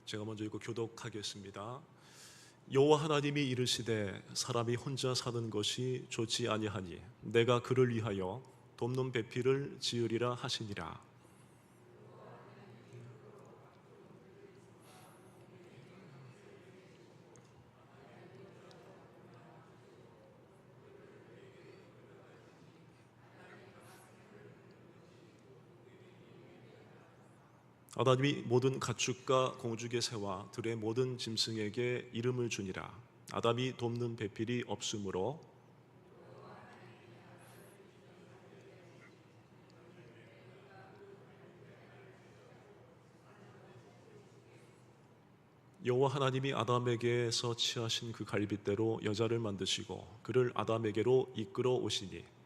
제가 먼저 읽고 교독하겠습니다. 여호와 하나님이 이르시되 사람이 혼자 사는 것이 좋지 아니하니 내가 그를 위하여 돕는 배필을 지으리라 하시니라. 아담이 모든 가축과 공중의 새와 들의 모든 짐승에게 이름을 주니라. 아담이 돕는 배필이 없으므로 여호와 하나님이 아담에게서 취하신 그 갈빗대로 여자를 만드시고 그를 아담에게로 이끌어 오시니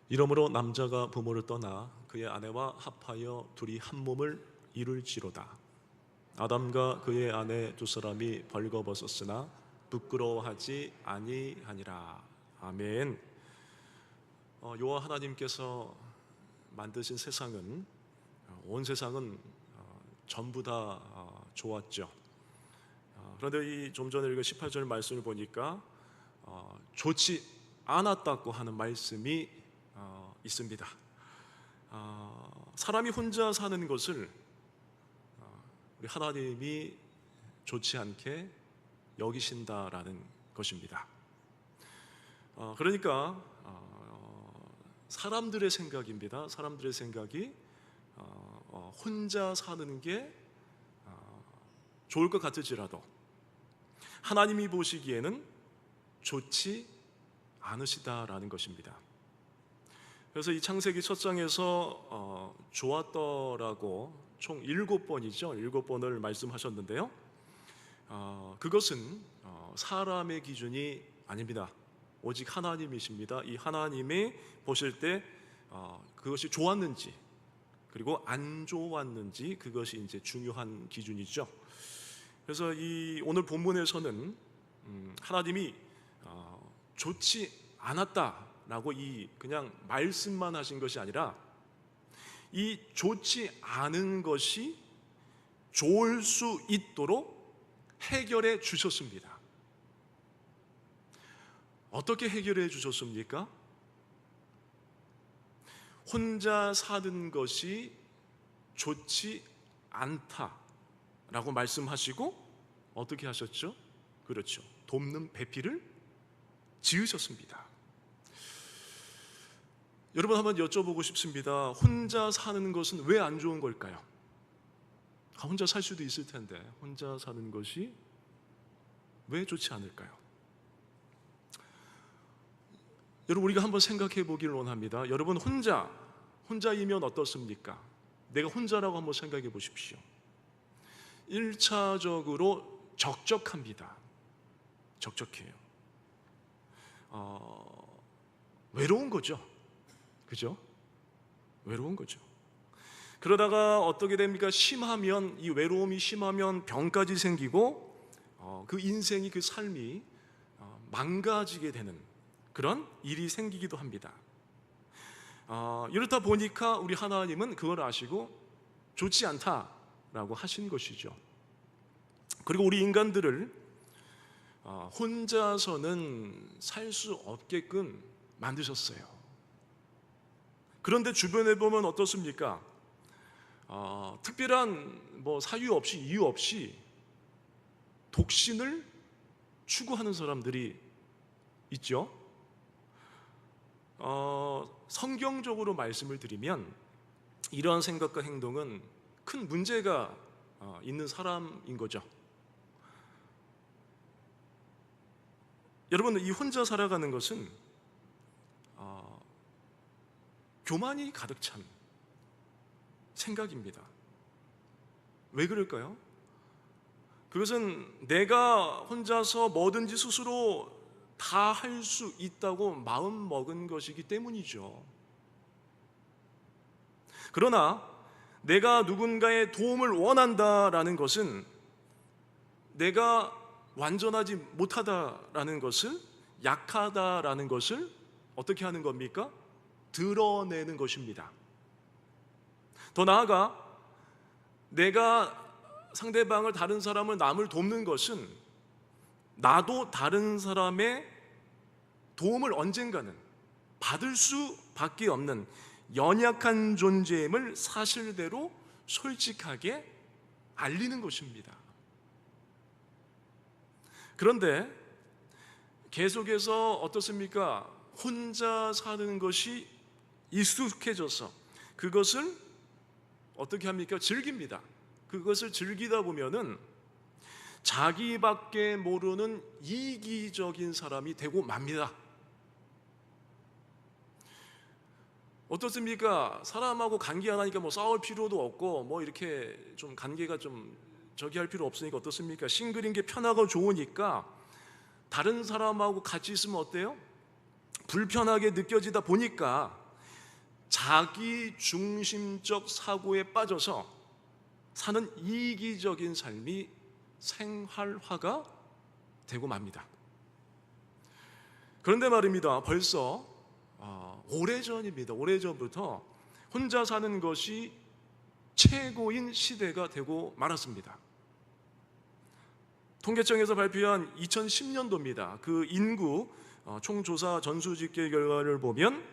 이러므로 남자가 부모를 떠나 그의 아내와 합하여 둘이 한 몸을 이룰지로다. 아담과 그의 아내 두 사람이 벌거벗었으나 부끄러워하지 아니하니라. 아멘. 여호와 하나님께서 만드신 세상은 온 세상은 전부 다 좋았죠. 그런데 이 좀 전에 읽은 18절 말씀을 보니까 좋지 않았다고 하는 말씀이 있습니다. 사람이 혼자 사는 것을 우리 하나님이 좋지 않게 여기신다라는 것입니다. 그러니까 사람들의 생각입니다. 사람들의 생각이 혼자 사는 게 좋을 것 같을지라도 하나님이 보시기에는 좋지 않으시다라는 것입니다. 그래서 이 창세기 첫 장에서 좋았더라고 총 7번이죠. 7번을 말씀하셨는데요. 그것은 사람의 기준이 아닙니다. 오직 하나님이십니다. 이 하나님이 보실 때 그것이 좋았는지 그리고 안 좋았는지 그것이 이제 중요한 기준이죠. 그래서 이 오늘 본문에서는 하나님이 좋지 않았다라고 이 그냥 말씀만 하신 것이 아니라 이 좋지 않은 것이 좋을 수 있도록 해결해 주셨습니다. 어떻게 해결해 주셨습니까? 혼자 사는 것이 좋지 않다라고 말씀하시고 어떻게 하셨죠? 그렇죠. 돕는 배필을 지으셨습니다. 여러분 한번 여쭤보고 싶습니다. 혼자 사는 것은 왜 안 좋은 걸까요? 혼자 살 수도 있을 텐데 혼자 사는 것이 왜 좋지 않을까요? 여러분 우리가 한번 생각해 보기를 원합니다. 여러분 혼자이면 어떻습니까? 내가 혼자라고 한번 생각해 보십시오. 1차적으로 적적합니다. 적적해요. 외로운 거죠. 그죠? 외로운 거죠. 그러다가 어떻게 됩니까? 심하면 이 외로움이 심하면 병까지 생기고 그 인생이 그 삶이 망가지게 되는 그런 일이 생기기도 합니다. 이렇다 보니까 우리 하나님은 그걸 아시고 좋지 않다라고 하신 것이죠. 그리고 우리 인간들을 혼자서는 살 수 없게끔 만드셨어요. 그런데 주변에 보면 어떻습니까? 특별한 사유 없이 이유 없이 독신을 추구하는 사람들이 있죠. 성경적으로 말씀을 드리면 이러한 생각과 행동은 큰 문제가 있는 사람인 거죠. 여러분 이 혼자 살아가는 것은 교만이 가득 찬 생각입니다. 왜 그럴까요? 그것은 내가 혼자서 뭐든지 스스로 다 할 수 있다고 마음 먹은 것이기 때문이죠. 그러나 내가 누군가의 도움을 원한다라는 것은 내가 완전하지 못하다라는 것을 약하다라는 것을 어떻게 하는 겁니까? 드러내는 것입니다. 더 나아가 내가 상대방을, 다른 사람을, 남을 돕는 것은 나도 다른 사람의 도움을 언젠가는 받을 수밖에 없는 연약한 존재임을 사실대로 솔직하게 알리는 것입니다. 그런데 계속해서 어떻습니까? 혼자 사는 것이 익숙해져서 그것을 어떻게 합니까? 즐깁니다. 그것을 즐기다 보면은 자기밖에 모르는 이기적인 사람이 되고 맙니다. 어떻습니까? 사람하고 관계 안 하니까 뭐 싸울 필요도 없고 뭐 이렇게 좀 관계가 좀 저기 할 필요 없으니까 어떻습니까? 싱글인 게 편하고 좋으니까 다른 사람하고 같이 있으면 어때요? 불편하게 느껴지다 보니까 자기 중심적 사고에 빠져서 사는 이기적인 삶이 생활화가 되고 맙니다. 그런데 말입니다. 벌써 오래전입니다. 오래전부터 혼자 사는 것이 최고인 시대가 되고 말았습니다. 통계청에서 발표한 2010년도입니다. 그 인구 총조사 전수집계 결과를 보면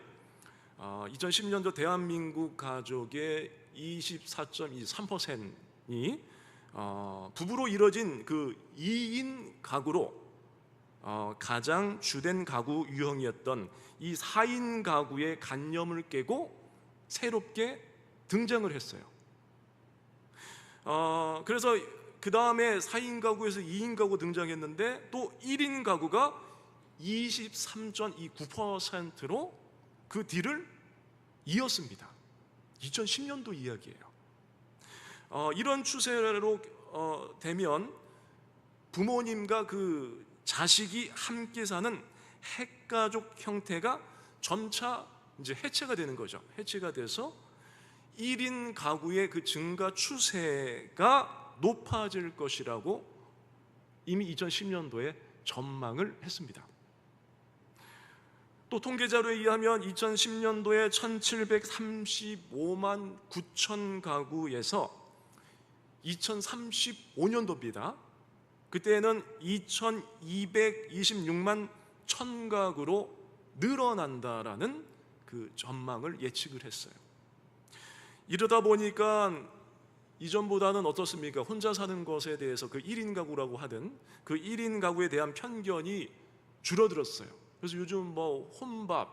2010년도 대한민국 가족의 24.23%이 부부로 이뤄진 그 2인 가구로 가장 주된 가구 유형이었던 이 4인 가구의 관념을 깨고 새롭게 등장을 했어요. 그래서 그 다음에 4인 가구에서 2인 가구 등장했는데 또 1인 가구가 23.29%로 그 뒤를 이었습니다. 2010년도 이야기예요. 이런 추세로 되면 부모님과 그 자식이 함께 사는 핵가족 형태가 점차 이제 해체가 되는 거죠. 해체가 돼서 1인 가구의 그 증가 추세가 높아질 것이라고 이미 2010년도에 전망을 했습니다. 또 통계 자료에 의하면 2010년도에 1735만 9천 가구에서 2035년도입니다. 그때는 2226만 1천 가구로 늘어난다라는 그 전망을 예측을 했어요. 이러다 보니까 이전보다는 어떻습니까? 혼자 사는 것에 대해서 그 1인 가구라고 하던 그 1인 가구에 대한 편견이 줄어들었어요. 그래서 요즘 뭐 혼밥,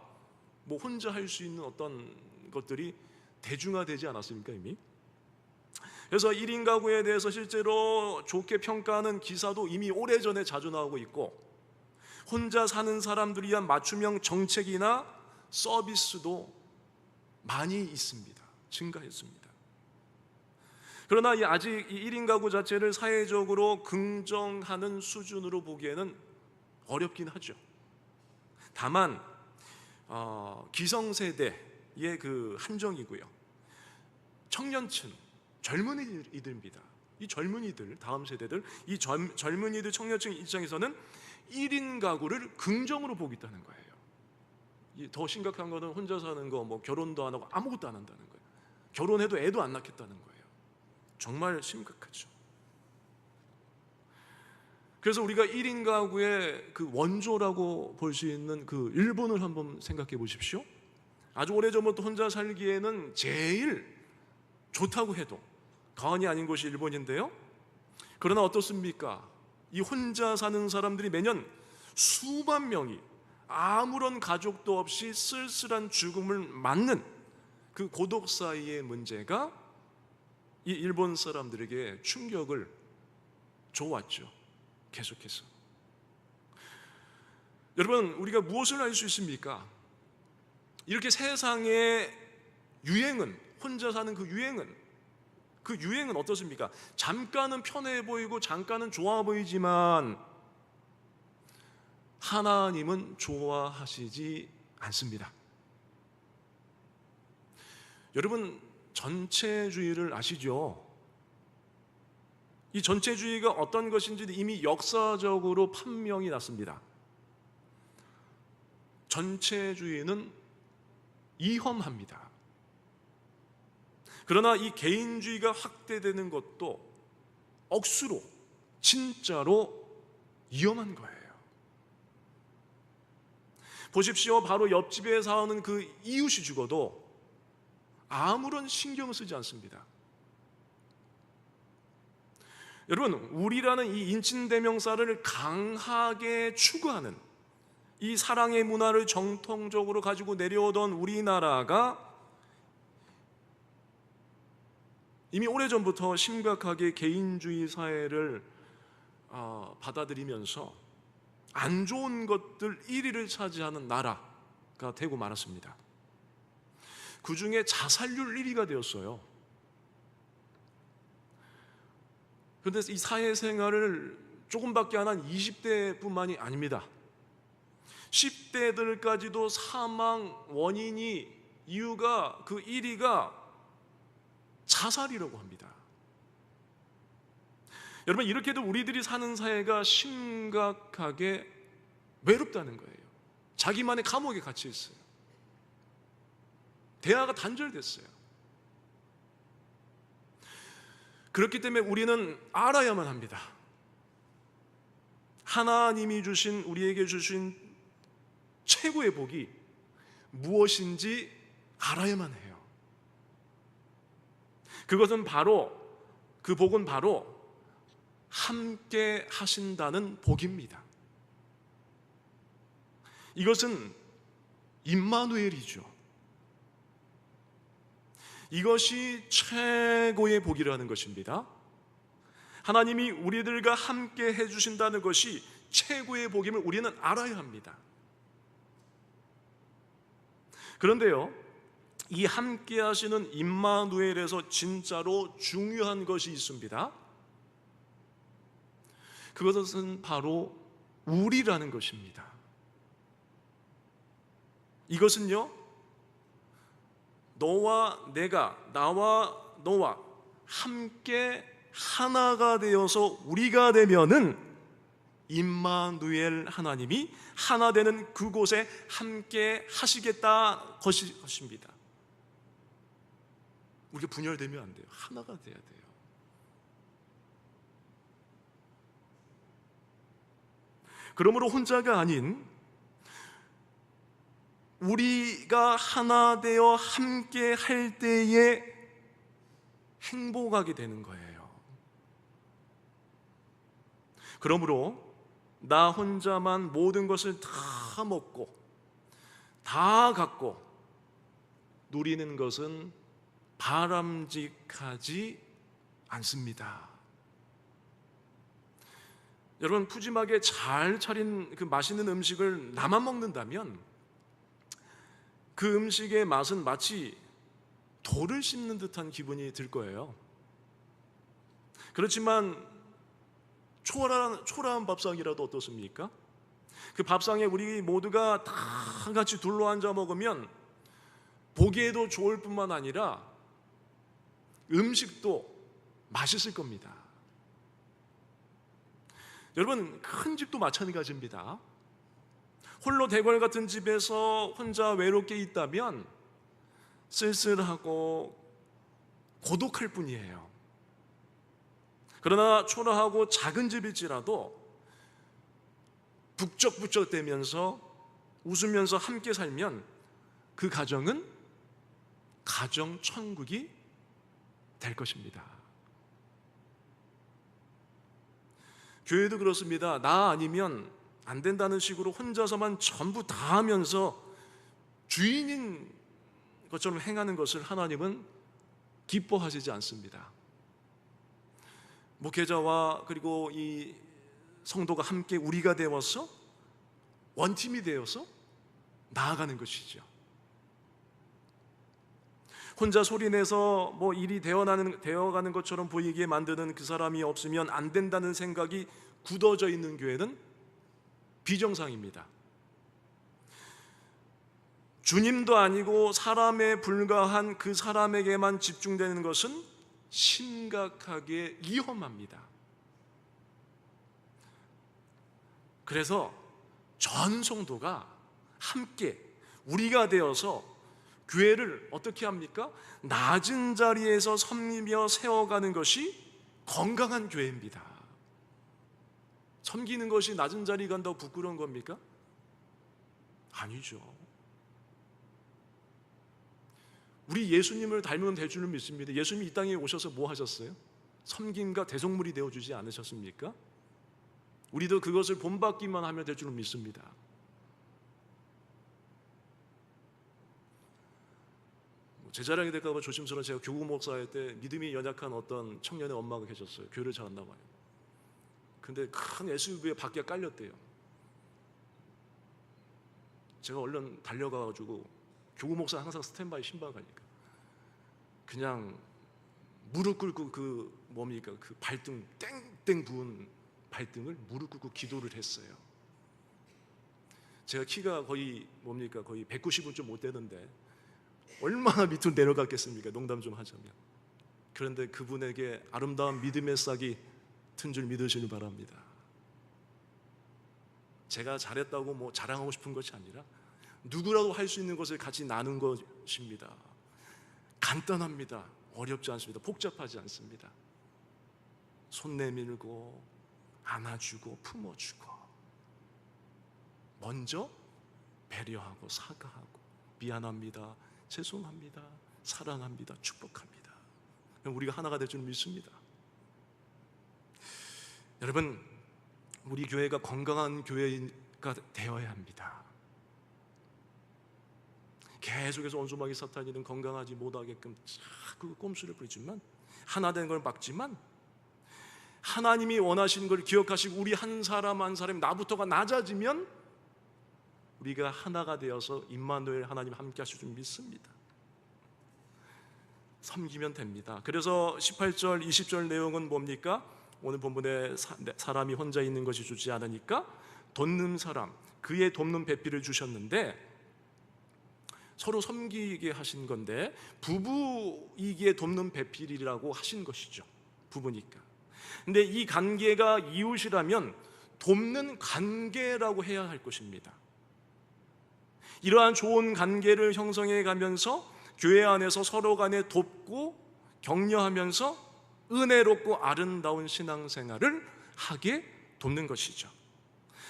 뭐 혼자 할 수 있는 어떤 것들이 대중화되지 않았습니까 이미? 그래서 1인 가구에 대해서 실제로 좋게 평가하는 기사도 이미 오래전에 자주 나오고 있고, 혼자 사는 사람들을 위한 맞춤형 정책이나 서비스도 많이 있습니다. 증가했습니다. 그러나 아직 이 1인 가구 자체를 사회적으로 긍정하는 수준으로 보기에는 어렵긴 하죠. 다만 기성세대의 그 함정이고요, 청년층, 젊은이들입니다. 이 젊은이들, 다음 세대들, 이 젊은이들, 청년층 입장에서는 1인 가구를 긍정으로 보겠다는 거예요. 더 심각한 거는 혼자 사는 거, 뭐 결혼도 안 하고 아무것도 안 한다는 거예요. 결혼해도 애도 안 낳겠다는 거예요. 정말 심각하죠. 그래서 우리가 1인 가구의 그 원조라고 볼 수 있는 그 일본을 한번 생각해 보십시오. 아주 오래전부터 혼자 살기에는 제일 좋다고 해도 과언이 아닌 곳이 일본인데요. 그러나 어떻습니까? 이 혼자 사는 사람들이 매년 수만 명이 아무런 가족도 없이 쓸쓸한 죽음을 맞는 그 고독 사이의 문제가 이 일본 사람들에게 충격을 줘왔죠. 계속해서. 여러분, 우리가 무엇을 알 수 있습니까? 이렇게 세상의 유행은, 혼자 사는 그 유행은 어떻습니까? 잠깐은 편해 보이고 잠깐은 좋아 보이지만 하나님은 좋아하시지 않습니다. 여러분, 전체주의를 아시죠? 이 전체주의가 어떤 것인지 이미 역사적으로 판명이 났습니다. 전체주의는 위험합니다. 그러나 이 개인주의가 확대되는 것도 억수로, 진짜로 위험한 거예요. 보십시오. 바로 옆집에 사는 그 이웃이 죽어도 아무런 신경을 쓰지 않습니다. 여러분, 우리라는 이 인친대명사를 강하게 추구하는 이 사랑의 문화를 정통적으로 가지고 내려오던 우리나라가 이미 오래전부터 심각하게 개인주의 사회를 받아들이면서 안 좋은 것들 1위를 차지하는 나라가 되고 말았습니다. 그 중에 자살률 1위가 되었어요. 그런데 이 사회생활을 조금밖에 안 한 20대뿐만이 아닙니다. 10대들까지도 사망 원인이 이유가 그 1위가 자살이라고 합니다. 여러분, 이렇게도 우리들이 사는 사회가 심각하게 외롭다는 거예요. 자기만의 감옥에 갇혀 있어요. 대화가 단절됐어요. 그렇기 때문에 우리는 알아야만 합니다. 하나님이 주신, 우리에게 주신 최고의 복이 무엇인지 알아야만 해요. 그것은 바로, 그 복은 바로 함께 하신다는 복입니다. 이것은 임마누엘이죠. 이것이 최고의 복이라는 것입니다. 하나님이 우리들과 함께 해주신다는 것이 최고의 복임을 우리는 알아야 합니다. 그런데요, 이 함께 하시는 임마누엘에서 진짜로 중요한 것이 있습니다. 그것은 바로 우리라는 것입니다. 이것은요, 너와 내가, 나와 너와 함께 하나가 되어서 우리가 되면은 임마누엘 하나님이 하나 되는 그곳에 함께 하시겠다 것입니다. 우리가 분열되면 안 돼요. 하나가 돼야 돼요. 그러므로 혼자가 아닌 우리가 하나 되어 함께 할 때에 행복하게 되는 거예요. 그러므로 나 혼자만 모든 것을 다 먹고 다 갖고 누리는 것은 바람직하지 않습니다. 여러분, 푸짐하게 잘 차린 그 맛있는 음식을 나만 먹는다면 그 음식의 맛은 마치 돌을 씹는 듯한 기분이 들 거예요. 그렇지만 초라한 밥상이라도 어떻습니까? 그 밥상에 우리 모두가 다 같이 둘러앉아 먹으면 보기에도 좋을 뿐만 아니라 음식도 맛있을 겁니다. 여러분, 큰 집도 마찬가지입니다. 홀로 대궐 같은 집에서 혼자 외롭게 있다면 쓸쓸하고 고독할 뿐이에요. 그러나 초라하고 작은 집일지라도 북적북적대면서 웃으면서 함께 살면 그 가정은 가정 천국이 될 것입니다. 교회도 그렇습니다. 나 아니면 안 된다는 식으로 혼자서만 전부 다 하면서 주인인 것처럼 행하는 것을 하나님은 기뻐하시지 않습니다. 목회자와 그리고 이 성도가 함께 우리가 되어서 원팀이 되어서 나아가는 것이죠. 혼자 소리내서 뭐 일이 되어가는 것처럼 보이게 만드는 그 사람이 없으면 안 된다는 생각이 굳어져 있는 교회는 비정상입니다. 주님도 아니고 사람에 불과한 그 사람에게만 집중되는 것은 심각하게 위험합니다. 그래서 전 성도가 함께 우리가 되어서 교회를 어떻게 합니까? 낮은 자리에서 섬기며 세워가는 것이 건강한 교회입니다. 섬기는 것이 낮은 자리 간다고 부끄러운 겁니까? 아니죠. 우리 예수님을 닮으면 될 줄은 믿습니다. 예수님이 이 땅에 오셔서 뭐 하셨어요? 섬김과 대속물이 되어주지 않으셨습니까? 우리도 그것을 본받기만 하면 될 줄은 믿습니다. 제 자랑이 될까 봐 조심스러워 제가 교구 목사할 때 믿음이 연약한 어떤 청년의 엄마가 계셨어요. 교회를 잘 안 나와요. 근데 큰 SUV에 밖에 깔렸대요. 제가 얼른 달려가가지고 교구 목사 항상 스탠바이 신방 가니까 그냥 무릎 꿇고 그 발등 땡땡 부은 발등을 무릎 꿇고 기도를 했어요. 제가 키가 거의 거의 190은 좀 못 되는데 얼마나 밑으로 내려갔겠습니까? 농담 좀 하자면. 그런데 그분에게 아름다운 믿음의 싹이 튼 줄 믿으시길 바랍니다. 제가 잘했다고 뭐 자랑하고 싶은 것이 아니라 누구라도 할 수 있는 것을 같이 나눈 것입니다. 간단합니다. 어렵지 않습니다. 복잡하지 않습니다. 손 내밀고 안아주고 품어주고 먼저 배려하고 사과하고 미안합니다. 죄송합니다. 사랑합니다. 축복합니다. 우리가 하나가 될 줄 믿습니다. 여러분, 우리 교회가 건강한 교회가 되어야 합니다. 계속해서 원수마귀 사탄이는 건강하지 못하게끔 자꾸 꼼수를 부리지만 하나 되는 걸 막지만 하나님이 원하시는 걸 기억하시고 우리 한 사람 한 사람이 나부터가 낮아지면 우리가 하나가 되어서 임마누엘 하나님 함께 하실 줄 믿습니다. 섬기면 됩니다. 그래서 18절 20절 내용은 뭡니까? 오늘 본문에 사람이 혼자 있는 것이 좋지 않으니까 돕는 사람, 그의 돕는 배필을 주셨는데 서로 섬기게 하신 건데 부부이기에 돕는 배필이라고 하신 것이죠. 부부니까. 근데 이 관계가 이웃이라면 돕는 관계라고 해야 할 것입니다. 이러한 좋은 관계를 형성해 가면서 교회 안에서 서로 간에 돕고 격려하면서 은혜롭고 아름다운 신앙생활을 하게 돕는 것이죠.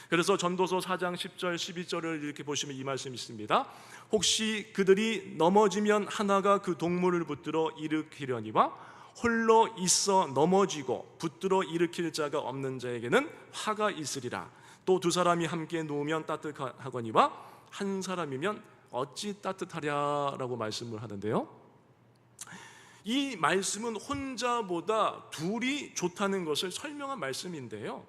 그래서 전도서 4장 10절 12절을 이렇게 보시면 이 말씀이 있습니다. 혹시 그들이 넘어지면 하나가 그 동물을 붙들어 일으키려니와 홀로 있어 넘어지고 붙들어 일으킬 자가 없는 자에게는 화가 있으리라. 또 두 사람이 함께 누우면 따뜻하거니와 한 사람이면 어찌 따뜻하랴라고 말씀을 하는데요, 이 말씀은 혼자보다 둘이 좋다는 것을 설명한 말씀인데요,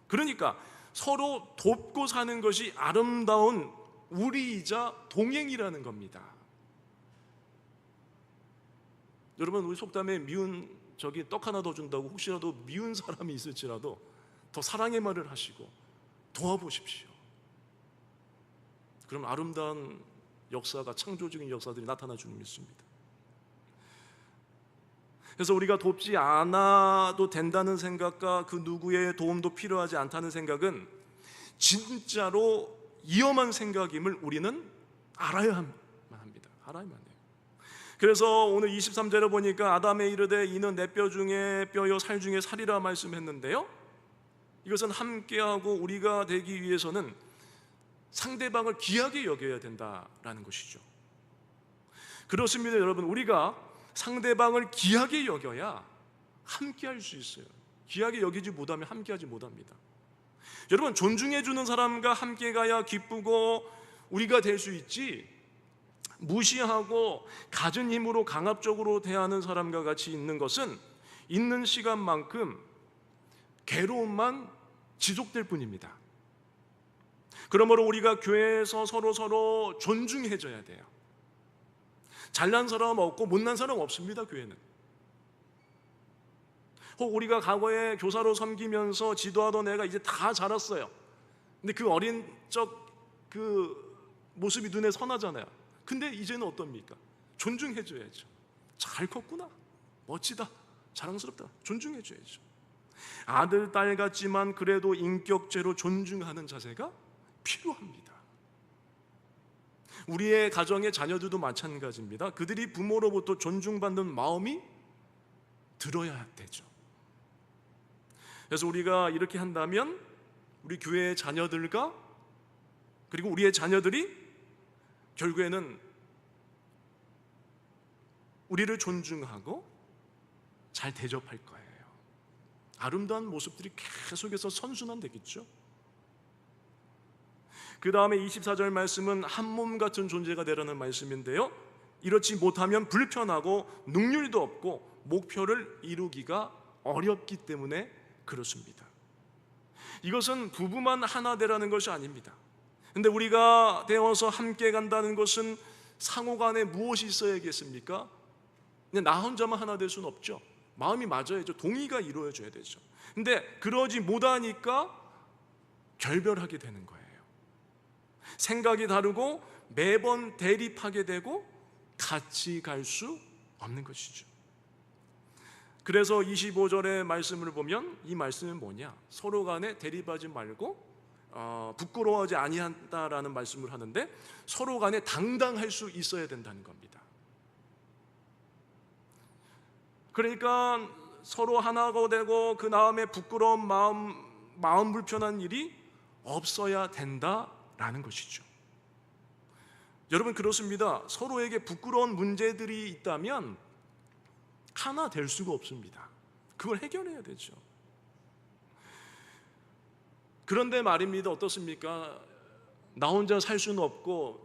그러니까 서로 돕고 사는 것이 아름다운 우리이자 동행이라는 겁니다. 여러분, 우리 속담에 미운 저기 떡 하나 더 준다고 혹시라도 미운 사람이 있을지라도 더 사랑의 말을 하시고 도와보십시오. 그럼 아름다운 역사가, 창조적인 역사들이 나타나 주는 믿습니다. 그래서 우리가 돕지 않아도 된다는 생각과 그 누구의 도움도 필요하지 않다는 생각은 진짜로 위험한 생각임을 우리는 알아야만 합니다. 알아야만 해요. 그래서 오늘 23절에 보니까 아담에 이르되 이는 내 뼈 중에 뼈요 살 중에 살이라 말씀했는데요, 이것은 함께하고 우리가 되기 위해서는 상대방을 귀하게 여겨야 된다라는 것이죠. 그렇습니다. 여러분, 우리가 상대방을 귀하게 여겨야 함께할 수 있어요. 귀하게 여기지 못하면 함께하지 못합니다. 여러분, 존중해주는 사람과 함께 가야 기쁘고 우리가 될 수 있지, 무시하고 가진 힘으로 강압적으로 대하는 사람과 같이 있는 것은 있는 시간만큼 괴로움만 지속될 뿐입니다. 그러므로 우리가 교회에서 서로 존중해줘야 돼요. 잘난 사람 없고 못난 사람 없습니다. 교회는. 혹 우리가 과거에 교사로 섬기면서 지도하던 애가 이제 다 자랐어요. 근데 그 어린 적 그 모습이 눈에 선하잖아요. 근데 이제는 어떻습니까? 존중해줘야죠. 잘 컸구나, 멋지다, 자랑스럽다, 존중해줘야죠. 아들, 딸 같지만 그래도 인격제로 존중하는 자세가 필요합니다. 우리의 가정의 자녀들도 마찬가지입니다. 그들이 부모로부터 존중받는 마음이 들어야 되죠. 그래서 우리가 이렇게 한다면 우리 교회의 자녀들과 그리고 우리의 자녀들이 결국에는 우리를 존중하고 잘 대접할 거예요. 아름다운 모습들이 계속해서 선순환되겠죠. 그 다음에 24절 말씀은 한 몸 같은 존재가 되라는 말씀인데요, 이렇지 못하면 불편하고 능률도 없고 목표를 이루기가 어렵기 때문에 그렇습니다. 이것은 부부만 하나 되라는 것이 아닙니다. 근데 우리가 되어서 함께 간다는 것은 상호간에 무엇이 있어야겠습니까? 그냥 나 혼자만 하나 될 수는 없죠. 마음이 맞아야죠. 동의가 이루어져야 되죠. 근데 그러지 못하니까 결별하게 되는 거예요. 생각이 다르고 매번 대립하게 되고 같이 갈 수 없는 것이죠. 그래서 25절의 말씀을 보면 이 말씀은 뭐냐? 서로 간에 대립하지 말고 부끄러워하지 아니한다라는 말씀을 하는데, 서로 간에 당당할 수 있어야 된다는 겁니다. 그러니까 서로 하나가 되고 그 다음에 부끄러운 마음 불편한 일이 없어야 된다라는 것이죠. 여러분, 그렇습니다. 서로에게 부끄러운 문제들이 있다면 하나 될 수가 없습니다. 그걸 해결해야 되죠. 그런데 말입니다. 어떻습니까? 나 혼자 살 수는 없고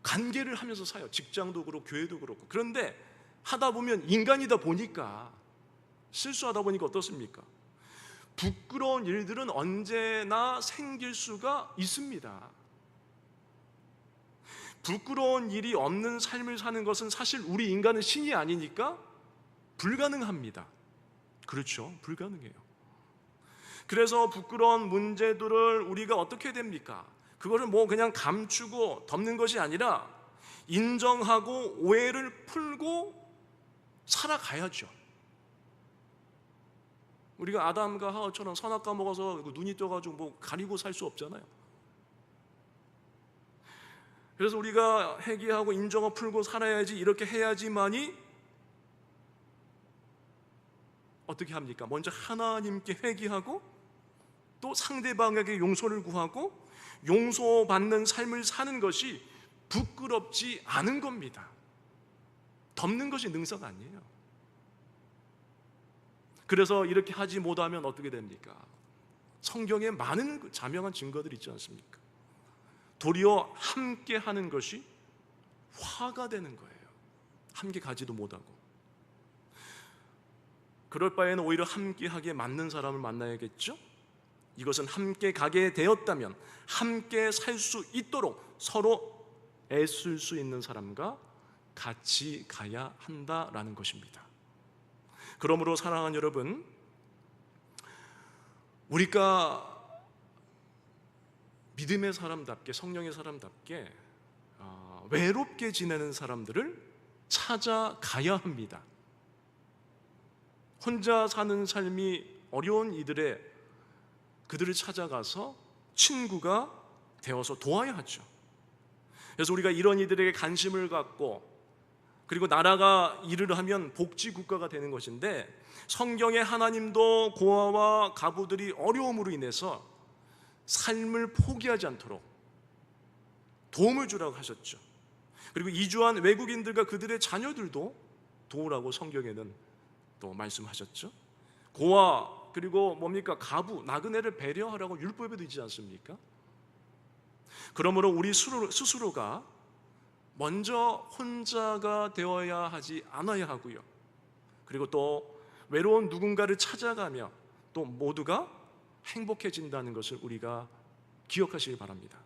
관계를 하면서 사요. 직장도 그렇고 교회도 그렇고. 그런데 하다 보면 인간이다 보니까, 실수하다 보니까 어떻습니까? 부끄러운 일들은 언제나 생길 수가 있습니다. 부끄러운 일이 없는 삶을 사는 것은 사실 우리 인간은 신이 아니니까 불가능합니다. 그렇죠? 불가능해요. 그래서 부끄러운 문제들을 우리가 어떻게 됩니까? 그거를 뭐 그냥 감추고 덮는 것이 아니라 인정하고 오해를 풀고 살아가야죠. 우리가 아담과 하와처럼 선악과 먹어서 눈이 떠가지고 뭐 가리고 살 수 없잖아요. 그래서 우리가 회개하고 인정하고 풀고 살아야지, 이렇게 해야지만이 어떻게 합니까? 먼저 하나님께 회개하고 또 상대방에게 용서를 구하고 용서받는 삶을 사는 것이 부끄럽지 않은 겁니다. 덮는 것이 능사가 아니에요. 그래서 이렇게 하지 못하면 어떻게 됩니까? 성경에 많은 자명한 증거들이 있지 않습니까? 도리어 함께 하는 것이 화가 되는 거예요. 함께 가지도 못하고. 그럴 바에는 오히려 함께 하기에 맞는 사람을 만나야겠죠? 이것은 함께 가게 되었다면 함께 살 수 있도록 서로 애쓸 수 있는 사람과 같이 가야 한다라는 것입니다. 그러므로 사랑하는 여러분, 우리가 믿음의 사람답게, 성령의 사람답게 외롭게 지내는 사람들을 찾아가야 합니다. 혼자 사는 삶이 어려운 그들을 찾아가서 친구가 되어서 도와야 하죠. 그래서 우리가 이런 이들에게 관심을 갖고, 그리고 나라가 일을 하면 복지국가가 되는 것인데, 성경의 하나님도 고아와 가부들이 어려움으로 인해서 삶을 포기하지 않도록 도움을 주라고 하셨죠. 그리고 이주한 외국인들과 그들의 자녀들도 도우라고 성경에는 또 말씀하셨죠. 고아, 그리고 뭡니까? 가부, 나그네를 배려하라고 율법에도 있지 않습니까? 그러므로 우리 스스로가 먼저 혼자가 되어야 하지 않아야 하고요. 그리고 또 외로운 누군가를 찾아가며 또 모두가 행복해진다는 것을 우리가 기억하시기 바랍니다.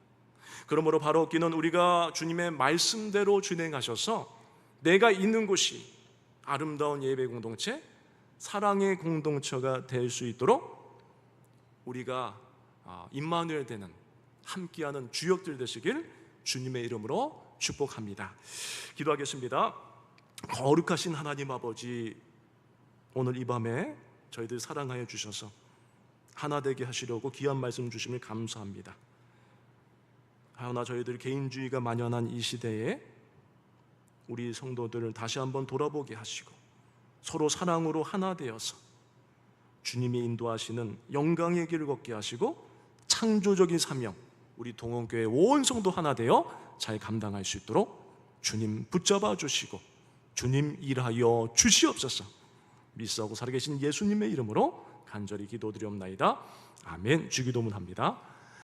그러므로 바로 얻기는 우리가 주님의 말씀대로 진행하셔서 내가 있는 곳이 아름다운 예배 공동체, 사랑의 공동체가 될 수 있도록 우리가 임마누엘 되는 함께하는 주역들 되시길 주님의 이름으로 축복합니다. 기도하겠습니다. 거룩하신 하나님 아버지, 오늘 이 밤에 저희들 사랑하여 주셔서 하나 되게 하시려고 귀한 말씀 주심을 감사합니다. 하여나 저희들 개인주의가 만연한 이 시대에 우리 성도들을 다시 한번 돌아보게 하시고 서로 사랑으로 하나 되어서 주님이 인도하시는 영광의 길을 걷게 하시고 창조적인 사명, 우리 동원교회 온 성도 하나 되어 잘 감당할 수 있도록 주님 붙잡아 주시고 주님 일하여 주시옵소서. 믿사오고 살아계신 예수님의 이름으로 간절히 기도드리옵나이다. 아멘. 주기도문합니다.